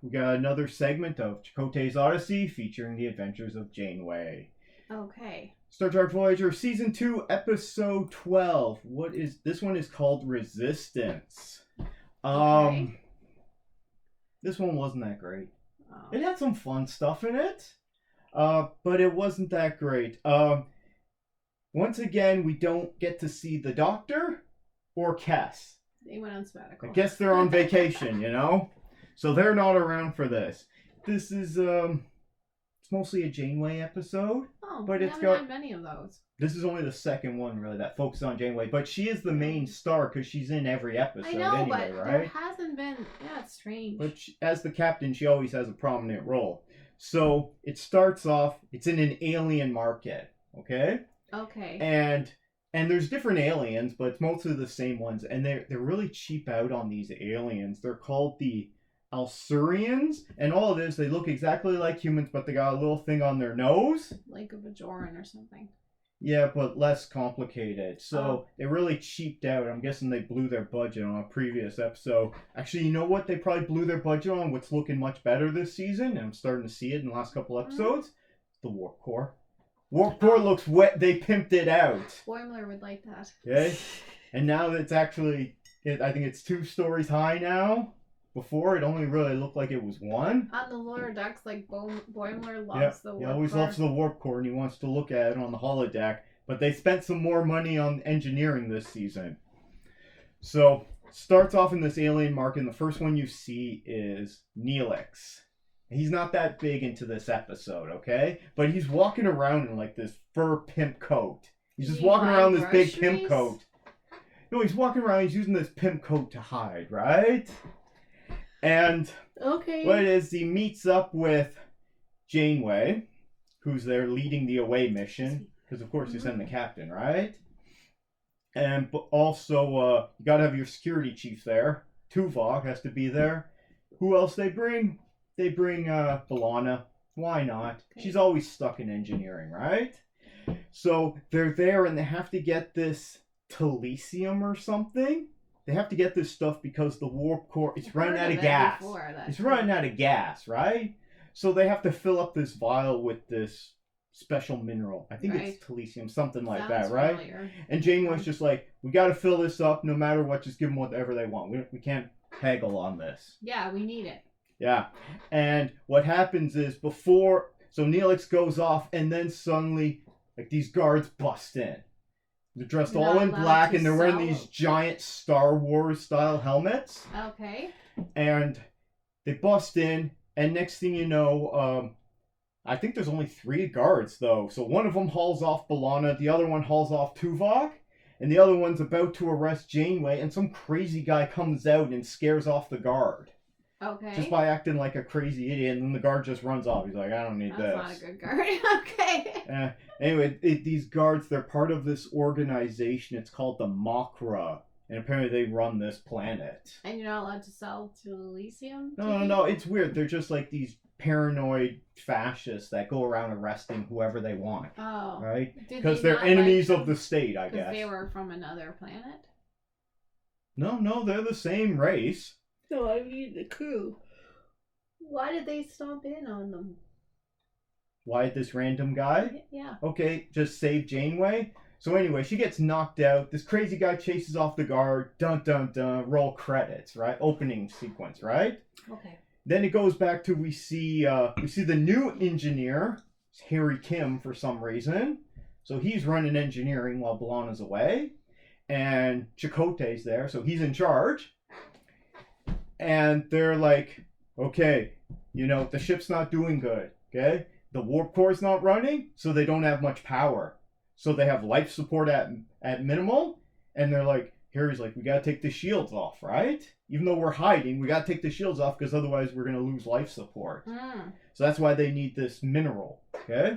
we got another segment of Chakotay's Odyssey featuring the adventures of Janeway. Okay. Star Trek Voyager Season 2, Episode 12. This one is called Resistance. Okay. This one wasn't that great. Oh. It had some fun stuff in it, but it wasn't that great. Once again, we don't get to see the Doctor or Kes. They went on sabbatical. I guess they're on vacation, you know? So they're not around for this. This is, it's mostly a Janeway episode. Oh, but we it's haven't got had many of those. This is only the second one, really, that focuses on Janeway. But she is the main star because she's in every episode I know, anyway, but right? there hasn't been... Yeah, it's strange. But as the captain, she always has a prominent role. So it starts off, it's in an alien market, okay? Okay. And there's different aliens, but it's mostly the same ones. And they're really cheap out on these aliens. They're called the Alsurians, and all it is, they look exactly like humans, but they got a little thing on their nose. Like a Bajoran or something. Yeah, but less complicated. So they really cheaped out. I'm guessing they blew their budget on a previous episode. Actually, you know what? They probably blew their budget on what's looking much better this season, and I'm starting to see it in the last couple episodes. The Warp Core. Warp Core looks wet. They pimped it out. Boimler would like that. Okay? And now it's actually, I think it's 2 stories high now. Before, it only really looked like it was 1. On the lower decks, like Boimler loves the warp He always core. loves the warp core, and he wants to look at it on the holodeck. But they spent some more money on engineering this season. So, starts off in this alien market, and the first one you see is Neelix. He's not that big into this episode, okay? But he's walking around in like this fur pimp coat. He's just walking around this big pimp coat. No, he's walking around, he's using this pimp coat to hide, right? And what it is, he meets up with Janeway, who's there leading the away mission, because of course you send the captain, right? And also, you gotta have your security chief there. Tuvok has to be there. Who else they bring? They bring B'Elanna. Why not? She's always stuck in engineering, right? So they're there and they have to get this Telesium or something. They have to get this stuff because the warp core is running out of gas. It's running out of gas, right? So they have to fill up this vial with this special mineral. I think it's Telesium, something like that, right? Familiar. And Janeway's just like, we got to fill this up no matter what. Just give them whatever they want. We can't haggle on this. Yeah, we need it. Yeah. And what happens is so Neelix goes off and then suddenly, like, these guards bust in. They're dressed all in black and they're wearing these giant Star Wars style helmets. Okay. And they bust in, and next thing you know, I think there's only 3 guards though. So one of them hauls off B'Elanna, the other one hauls off Tuvok, and the other one's about to arrest Janeway, and some crazy guy comes out and scares off the guard. Okay. Just by acting like a crazy idiot, and then the guard just runs off. He's like, I don't need this. That's not a good guard. Okay. Anyway, these guards, they're part of this organization. It's called the Makra. And apparently they run this planet. And you're not allowed to sell Telesium? No. It's weird. They're just like these paranoid fascists that go around arresting whoever they want. Oh. Right? Because they're enemies of the state, I guess. Because they were from another planet? No, they're the same race. No, I mean the crew. Why did they stomp in on them? Why this random guy? Yeah. Okay, just save Janeway. So anyway, she gets knocked out. This crazy guy chases off the guard. Dun dun dun. Roll credits, right? Opening sequence, right? Okay. Then it goes back to we see the new engineer, Harry Kim, for some reason. So he's running engineering while B'Elanna's away, and Chakotay's there, so he's in charge. And they're like, okay, the ship's not doing good. Okay, the warp core's not running, so they don't have much power. So they have life support at minimal, and they're like, Harry's like, we gotta take the shields off, right? Even though we're hiding, we gotta take the shields off because otherwise we're gonna lose life support. So that's why they need this mineral, okay?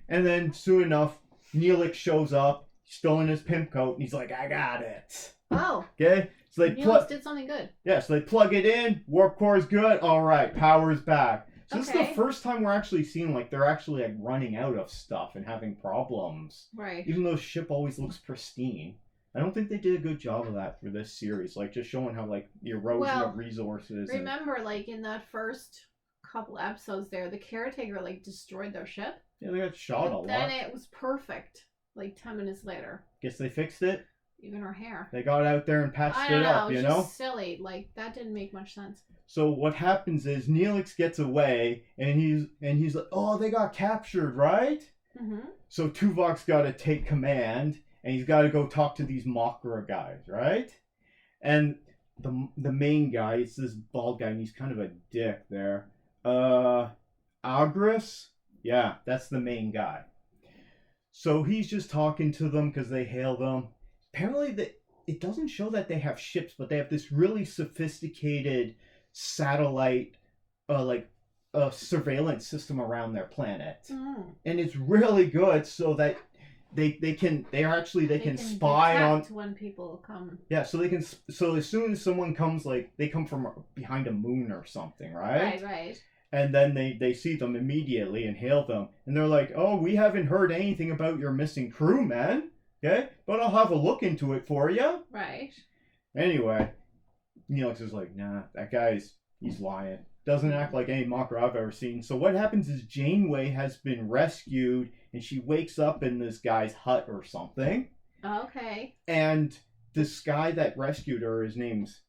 And then soon enough, Neelix shows up, still in his pimp coat, and he's like, I got it. Oh. Okay? So they did something good. Yeah, so they plug it in, warp core is good, alright, power's back. So this is the first time we're actually seeing, like, they're actually, like, running out of stuff and having problems. Right. Even though the ship always looks pristine. I don't think they did a good job of that for this series. Like, just showing how, like, the erosion Well, of resources. Remember, like, in that first couple episodes there, the caretaker, like, destroyed their ship. Yeah, they got shot a lot. Then it was perfect, like, 10 minutes later. Guess they fixed it. Even her hair. They got out there and patched it up, you know? It was just silly. Like, that didn't make much sense. So what happens is Neelix gets away, and he's like, oh, they got captured, right? Mm-hmm. So Tuvok's got to take command, and he's got to go talk to these Makra guys, right? And the main guy, it's this bald guy, and he's kind of a dick there. Agris? Yeah, that's the main guy. So he's just talking to them because they hail them. Apparently, it doesn't show that they have ships, but they have this really sophisticated satellite, surveillance system around their planet, and it's really good. So that they can spy on when people come. Yeah, so they can. So as soon as someone comes, like they come from behind a moon or something, right? Right. And then they see them immediately and hail them, and they're like, "Oh, we haven't heard anything about your missing crew, man. Okay, but I'll have a look into it for you." Right. Anyway, Neelix is like, nah, he's lying. Doesn't act like any Makra I've ever seen. So what happens is Janeway has been rescued, and she wakes up in this guy's hut or something. Okay. And this guy that rescued her, his name's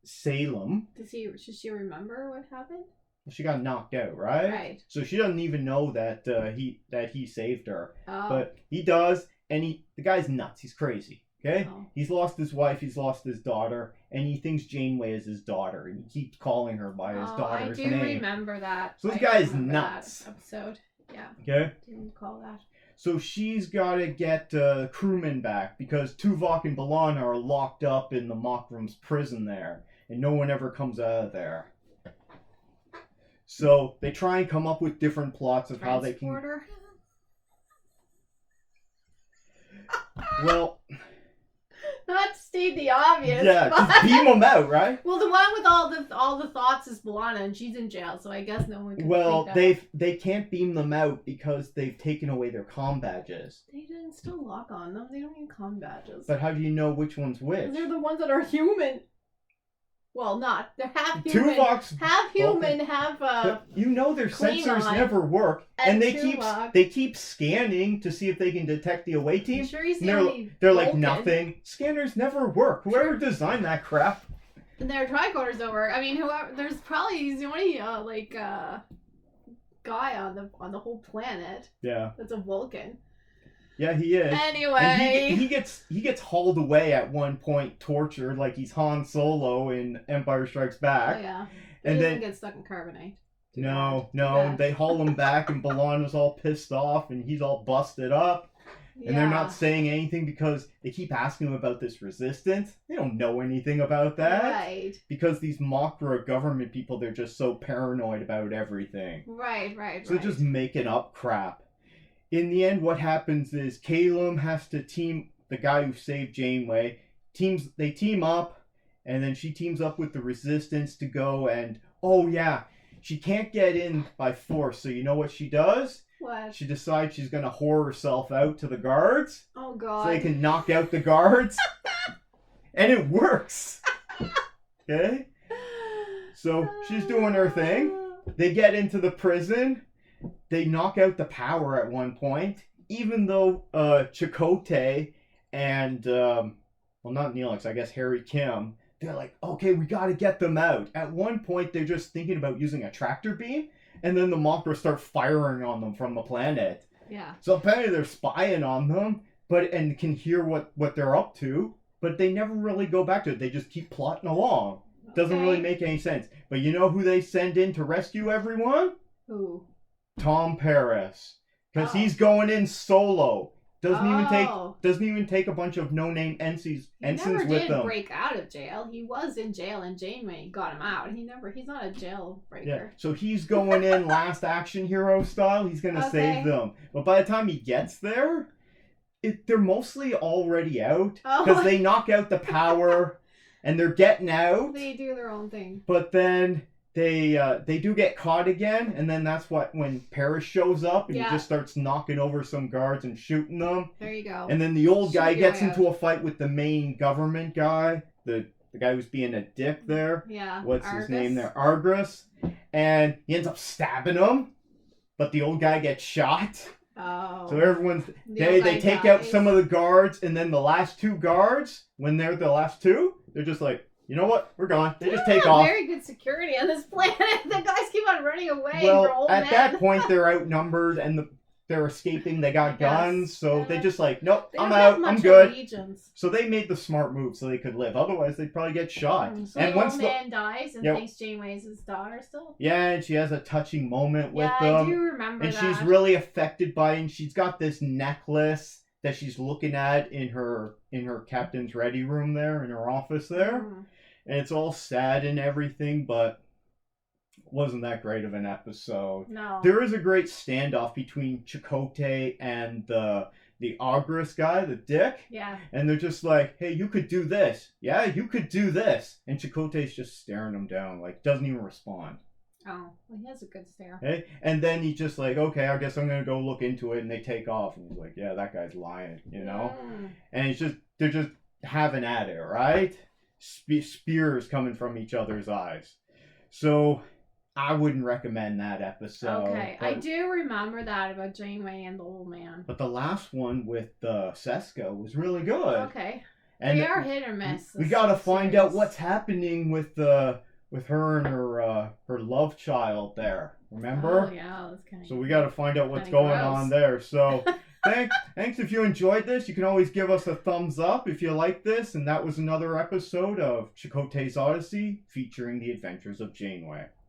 Salem. Does she remember what happened? She got knocked out, right? Right. So she doesn't even know that he saved her. Oh. But he does. And the guy's nuts. He's crazy. Okay? Oh. He's lost his wife. He's lost his daughter. And he thinks Janeway is his daughter. And he keeps calling her by his daughter's name. I do remember that. So this guy's nuts. That episode. Yeah. Okay? Didn't recall that. So she's got to get crewmen back because Tuvok and B'Elanna are locked up in the Makram's prison there. And no one ever comes out of there. So they try and come up with different plots of how they can... Well, not to state the obvious. Yeah, just beam them out, right? Well, the one with all the thoughts is B'Elanna, and she's in jail, so I guess no one can. Well, they can't beam them out because they've taken away their comm badges. They didn't still lock on them. They don't need comm badges. But how do you know which one's which? They're the ones that are human. Well, not. They're half human. Tuvok's half human, half But you know their sensors Klingon never work, and they Tuvok. keep scanning to see if they can detect the away team. I'm sure he's And the only they're like Vulcan. nothing. Scanners never work. Whoever designed that crap. And their tricorders don't work. I mean, whoever. There's probably he's the only guy on the whole planet. Yeah. That's a Vulcan. Yeah, he is. Anyway, and he gets hauled away at one point, tortured like he's Han Solo in Empire Strikes Back. Oh, yeah. And he then doesn't get stuck in carbonite. No, Yeah. they haul him back, and B'Elanna's all pissed off, and he's all busted up, and they're not saying anything because they keep asking him about this resistance. They don't know anything about that. Right. Because these Makra government people, they're just so paranoid about everything. Right. So they're just making up crap. In the end, what happens is Calum has to team the guy who saved Janeway. They team up, and then she teams up with the Resistance to go and she can't get in by force. So you know what she does? What? She decides she's gonna whore herself out to the guards. Oh God. So they can knock out the guards, and it works. Okay. So she's doing her thing. They get into the prison. They knock out the power at one point, even though Chakotay and, not Neelix, I guess Harry Kim, they're like, okay, we gotta get them out. At one point, they're just thinking about using a tractor beam, and then the Makra start firing on them from the planet. Yeah. So apparently they're spying on them, and can hear what they're up to, but they never really go back to it. They just keep plotting along. Doesn't really make any sense. But you know who they send in to rescue everyone? Who? Tom Paris, because he's going in solo. Doesn't even take a bunch of no-name ensigns with them. He never did break out of jail. He was in jail, and Janeway got him out. He's not a jailbreaker. Yeah, so he's going in last action hero style. He's gonna save them. But by the time he gets there, they're mostly already out because they knock out the power, and they're getting out. They do their own thing. But then they do get caught again, and then that's when Paris shows up and he just starts knocking over some guards and shooting them. There you go. And then the old guy gets into a fight with the main government guy, the guy who's being a dick there. Yeah. What's his name there? Argus. And he ends up stabbing him, but the old guy gets shot. Oh. So they take out some of the guards, and then the last two guards, when they're the last two, they're just like, you know what? We're gone. They just take off. Very good security on this planet. The guys keep on running away. Well, at that point, they're outnumbered and they're escaping. They got guns, so they just like, nope, I'm out. I'm good. Allegiance. So they made the smart move so they could live. Otherwise, they'd probably get shot. So and the once old man dies and thinks Janeway's his daughter still. Yeah, and she has a touching moment with them. Yeah, I do remember and that. she's really affected by it. And she's got this necklace that she's looking at in her captain's ready room there, in her office there. Mm. And it's all sad and everything, but it wasn't that great of an episode. No. There is a great standoff between Chakotay and the Ogress guy, the dick. Yeah. And they're just like, hey, you could do this. Yeah, you could do this. And Chakotay's just staring him down, like, doesn't even respond. Oh, well, he has a good stare. Hey? And then he's just like, okay, I guess I'm going to go look into it. And they take off. And he's like, yeah, that guy's lying, you know? Mm. And they're just having at it, right? Spears coming from each other's eyes. So I wouldn't recommend that episode. Okay, I do remember that about Janeway and the old man. But the last one with Seska was really good. Okay. And they are hit or miss. We got to find out what's happening with her and her love child there. Remember? Oh yeah, that's kind of. So we got to find out what's going on there. So thanks if you enjoyed this. You can always give us a thumbs up if you like this. And that was another episode of Chakotay's Odyssey featuring the adventures of Janeway.